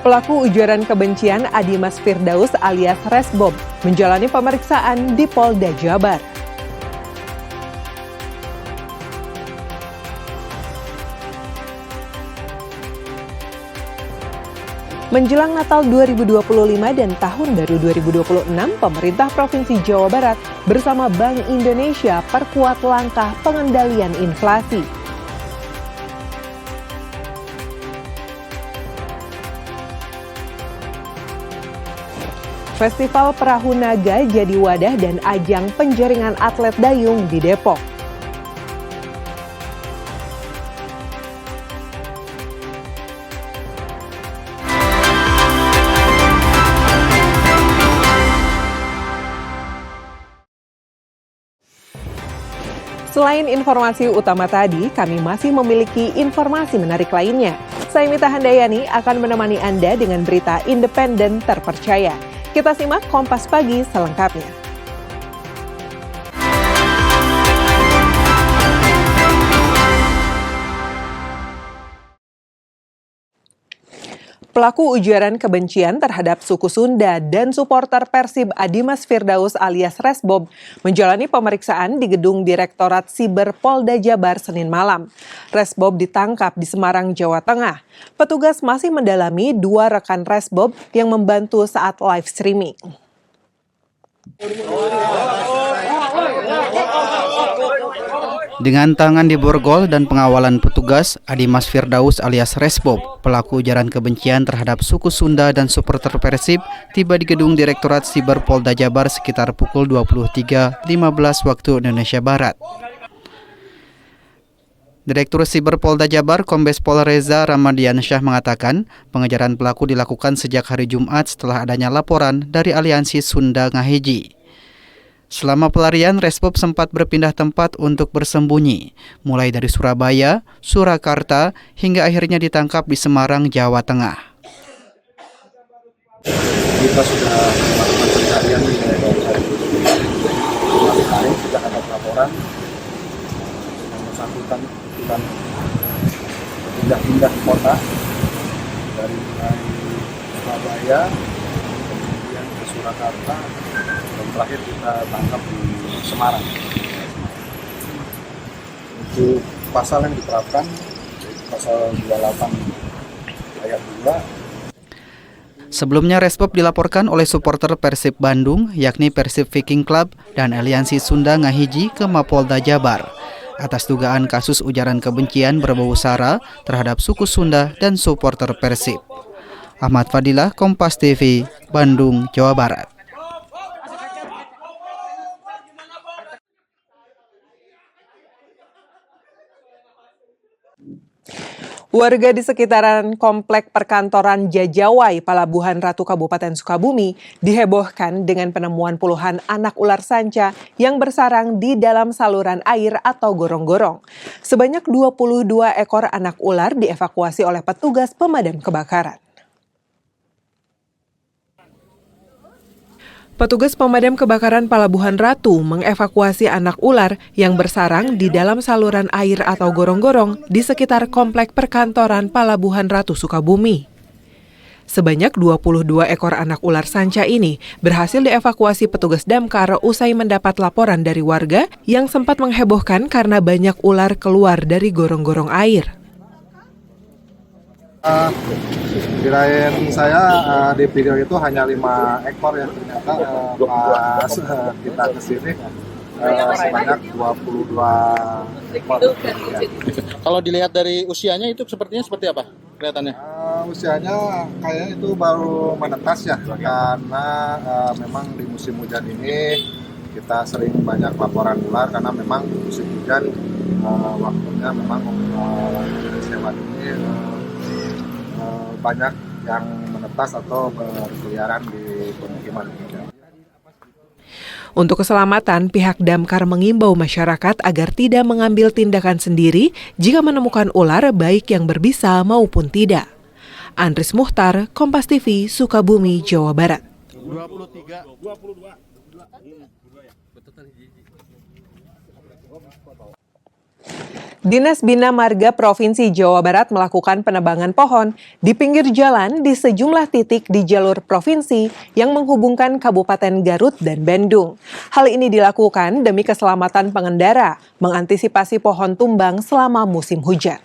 Pelaku ujaran kebencian Adimas Firdaus alias Resbob menjalani pemeriksaan di Polda Jabar. Menjelang Natal 2025 dan Tahun Baru 2026, pemerintah Provinsi Jawa Barat bersama Bank Indonesia perkuat langkah pengendalian inflasi. Festival Perahu Naga jadi wadah dan ajang penjaringan atlet dayung di Depok. Selain informasi utama tadi, kami masih memiliki informasi menarik lainnya. Saya Mita Handayani akan menemani Anda dengan berita independen terpercaya. Kita simak Kompas Pagi selengkapnya. Pelaku ujaran kebencian terhadap suku Sunda dan supporter Persib Adimas Firdaus alias Resbob menjalani pemeriksaan di gedung Direktorat Siber Polda Jabar Senin malam. Resbob ditangkap di Semarang, Jawa Tengah. Petugas masih mendalami 2 rekan Resbob yang membantu saat live streaming. Dengan tangan di borgol dan pengawalan petugas, Adimas Firdaus alias Resbob, pelaku ujaran kebencian terhadap suku Sunda dan supporter Persib, tiba di gedung Direktorat Siber Polda Jabar sekitar pukul 23.15 waktu Indonesia Barat. Direktur Siber Polda Jabar, Kombes Pol Reza Ramadiansyah mengatakan, pengejaran pelaku dilakukan sejak hari Jumat setelah adanya laporan dari Aliansi Sunda Ngahiji. Selama pelarian, Resbob sempat berpindah tempat untuk bersembunyi, mulai dari Surabaya, Surakarta, hingga akhirnya ditangkap di Semarang, Jawa Tengah. Kita sudah melakukan pencarian di hari sejak ada laporan yang bersangkutan pindah-pindah kota dari Surabaya, kemudian ke Surakarta, dan terakhir kita tangkap di Semarang. Untuk pasal yang diterapkan, yaitu pasal 28 ayat 2. Sebelumnya Resbob dilaporkan oleh supporter Persib Bandung, yakni Persib Viking Club dan Aliansi Sunda Ngahiji ke Mapolda Jabar, atas dugaan kasus ujaran kebencian berbau sara terhadap suku Sunda dan supporter Persib. Ahmad Fadilah, Kompas TV, Bandung, Jawa Barat. Warga di sekitaran komplek perkantoran Jajawai, Palabuhan Ratu Kabupaten Sukabumi dihebohkan dengan penemuan puluhan anak ular sanca yang bersarang di dalam saluran air atau gorong-gorong. Sebanyak 22 ekor anak ular dievakuasi oleh petugas pemadam kebakaran. Petugas pemadam kebakaran Palabuhan Ratu mengevakuasi anak ular yang bersarang di dalam saluran air atau gorong-gorong di sekitar komplek perkantoran Palabuhan Ratu Sukabumi. Sebanyak 22 ekor anak ular sanca ini berhasil dievakuasi petugas damkar usai mendapat laporan dari warga yang sempat menghebohkan karena banyak ular keluar dari gorong-gorong air. Kirain saya di video itu hanya 5 ekor ya, ternyata pas kita kesini sebanyak 22 ekor. Kalau dilihat dari usianya itu sepertinya seperti apa kelihatannya? Usianya kayaknya itu baru menetas ya, karena memang di musim hujan ini kita sering banyak laporan ular karena memang musim hujan waktunya memang jenis hewan ini banyak yang menetas atau berkeliaran di pemukiman. Untuk keselamatan, pihak damkar mengimbau masyarakat agar tidak mengambil tindakan sendiri jika menemukan ular baik yang berbisa maupun tidak. Andris Muhtar, Kompas TV, Sukabumi, Jawa Barat. 22. Dinas Bina Marga Provinsi Jawa Barat melakukan penebangan pohon di pinggir jalan di sejumlah titik di jalur provinsi yang menghubungkan Kabupaten Garut dan Bandung. Hal ini dilakukan demi keselamatan pengendara, mengantisipasi pohon tumbang selama musim hujan.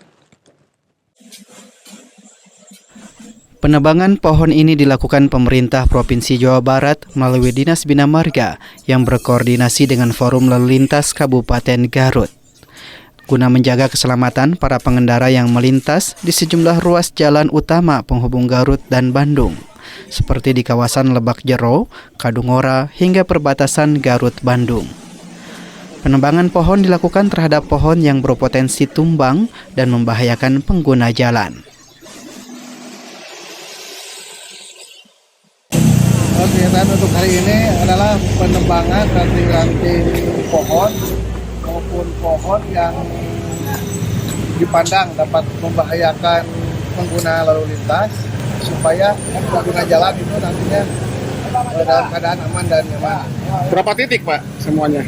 Penebangan pohon ini dilakukan pemerintah Provinsi Jawa Barat melalui Dinas Bina Marga yang berkoordinasi dengan Forum Lalu Lintas Kabupaten Garut, guna menjaga keselamatan para pengendara yang melintas di sejumlah ruas jalan utama penghubung Garut dan Bandung, seperti di kawasan Lebak Jero, Kadungora, hingga perbatasan Garut-Bandung. Penebangan pohon dilakukan terhadap pohon yang berpotensi tumbang dan membahayakan pengguna jalan. Kegiatan untuk hari ini adalah penebangan ranting-ranting pohon maupun pohon yang dipandang dapat membahayakan pengguna lalu lintas supaya pengguna jalan itu nantinya dalam keadaan aman dan nyaman. Berapa titik Pak semuanya?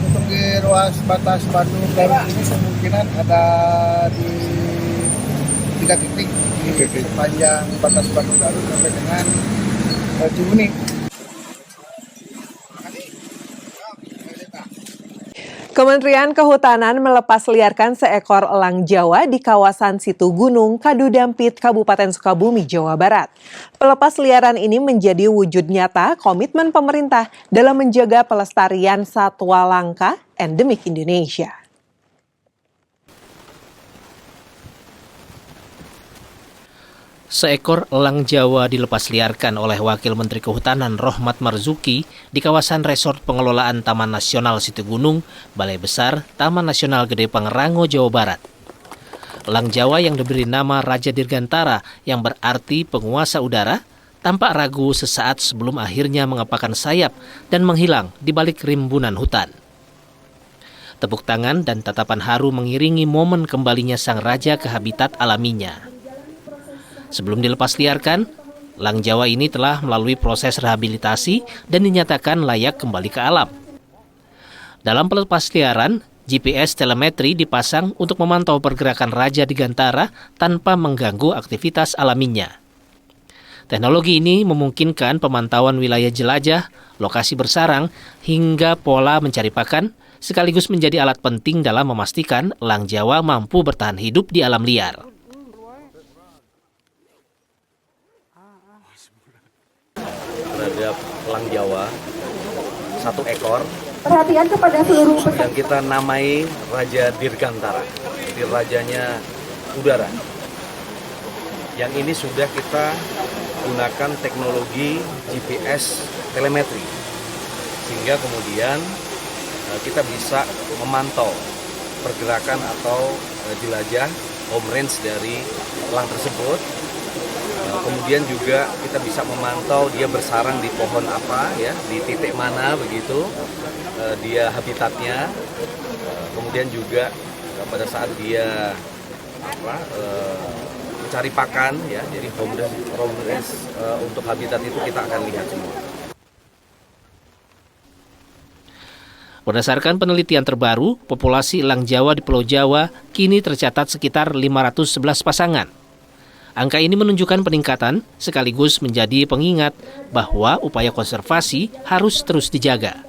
Untuk di ruas batas Bandung Garut ini kemungkinan ada di 3 titik di sepanjang batas Bandung Garut sampai dengan Ciuning. Kementerian Kehutanan melepas liarkan seekor elang Jawa di kawasan Situ Gunung, Kadudampit, Kabupaten Sukabumi, Jawa Barat. Pelepas liaran ini menjadi wujud nyata komitmen pemerintah dalam menjaga pelestarian satwa langka endemik Indonesia. Seekor elang Jawa dilepas liarkan oleh Wakil Menteri Kehutanan Rohmat Marzuki di kawasan resort pengelolaan Taman Nasional Situ Gunung, Balai Besar, Taman Nasional Gede Pangrango, Jawa Barat. Elang Jawa yang diberi nama Raja Dirgantara yang berarti penguasa udara, tampak ragu sesaat sebelum akhirnya mengepakkan sayap dan menghilang di balik rimbunan hutan. Tepuk tangan dan tatapan haru mengiringi momen kembalinya sang raja ke habitat alaminya. Sebelum dilepas liarkan, elang Jawa ini telah melalui proses rehabilitasi dan dinyatakan layak kembali ke alam. Dalam pelepas liaran, GPS telemetri dipasang untuk memantau pergerakan Raja Dirgantara tanpa mengganggu aktivitas alaminya. Teknologi ini memungkinkan pemantauan wilayah jelajah, lokasi bersarang, hingga pola mencari pakan, sekaligus menjadi alat penting dalam memastikan elang Jawa mampu bertahan hidup di alam liar. Terhadap elang Jawa, 1 ekor, perhatian kepada seluruh yang kita namai Raja Dirgantara, jadi rajanya udara. Yang ini sudah kita gunakan teknologi GPS telemetri, sehingga kemudian kita bisa memantau pergerakan atau jelajah home range dari elang tersebut. Kemudian juga kita bisa memantau dia bersarang di pohon apa, ya, di titik mana begitu dia habitatnya. Kemudian juga pada saat dia mencari pakan, ya, jadi home range untuk habitat itu kita akan lihat semua. Berdasarkan penelitian terbaru, populasi elang Jawa di Pulau Jawa kini tercatat sekitar 511 pasangan. Angka ini menunjukkan peningkatan sekaligus menjadi pengingat bahwa upaya konservasi harus terus dijaga.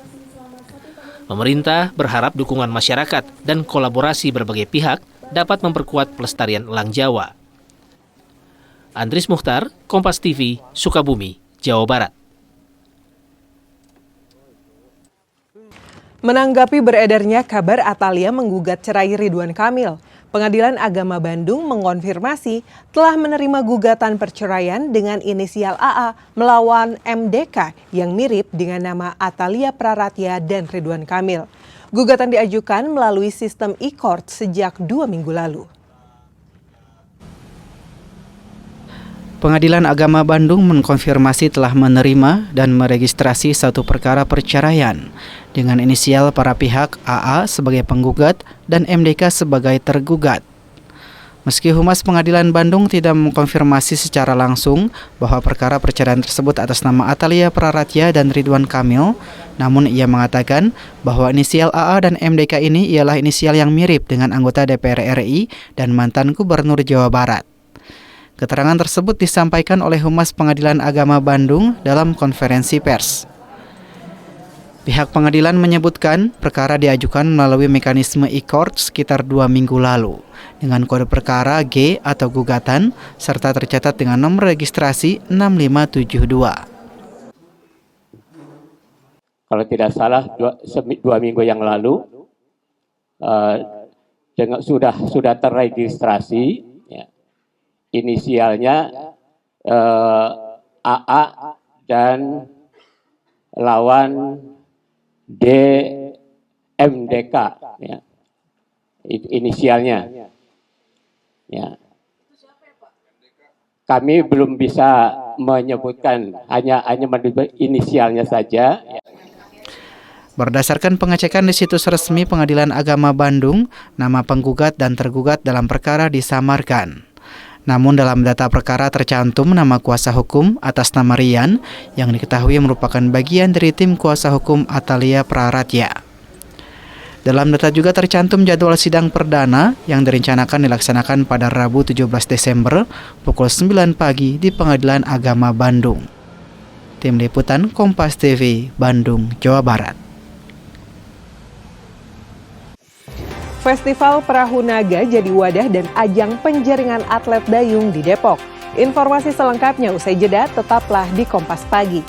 Pemerintah berharap dukungan masyarakat dan kolaborasi berbagai pihak dapat memperkuat pelestarian elang Jawa. Andris Mukhtar, Kompas TV, Sukabumi, Jawa Barat. Menanggapi beredarnya kabar Atalia menggugat cerai Ridwan Kamil, Pengadilan Agama Bandung mengonfirmasi telah menerima gugatan perceraian dengan inisial AA melawan MDK yang mirip dengan nama Atalia Praratya dan Ridwan Kamil. Gugatan diajukan melalui sistem e-court sejak 2 minggu lalu. Pengadilan Agama Bandung mengkonfirmasi telah menerima dan meregistrasi satu perkara perceraian dengan inisial para pihak AA sebagai penggugat dan MDK sebagai tergugat. Meski Humas Pengadilan Bandung tidak mengkonfirmasi secara langsung bahwa perkara perceraian tersebut atas nama Atalia Praratya dan Ridwan Kamil, namun ia mengatakan bahwa inisial AA dan MDK ini ialah inisial yang mirip dengan anggota DPR RI dan mantan Gubernur Jawa Barat. Keterangan tersebut disampaikan oleh Humas Pengadilan Agama Bandung dalam konferensi pers. Pihak pengadilan menyebutkan perkara diajukan melalui mekanisme e-court sekitar 2 minggu lalu dengan kode perkara G atau gugatan serta tercatat dengan nomor registrasi 6572. Kalau tidak salah 2 minggu yang lalu sudah terregistrasi, ya, inisialnya AA dan lawan DMDK, ya, inisialnya. Ya. Kami belum bisa menyebutkan, hanya menyebut inisialnya saja. Ya. Berdasarkan pengecekan di situs resmi Pengadilan Agama Bandung, nama penggugat dan tergugat dalam perkara disamarkan. Namun dalam data perkara tercantum nama kuasa hukum atas nama Rian yang diketahui merupakan bagian dari tim kuasa hukum Atalia Praratya. Dalam data juga tercantum jadwal sidang perdana yang direncanakan dilaksanakan pada Rabu 17 Desember pukul 9 pagi di Pengadilan Agama Bandung. Tim Liputan Kompas TV, Bandung, Jawa Barat. Festival Perahu Naga jadi wadah dan ajang penjaringan atlet dayung di Depok. Informasi selengkapnya usai jeda, tetaplah di Kompas Pagi.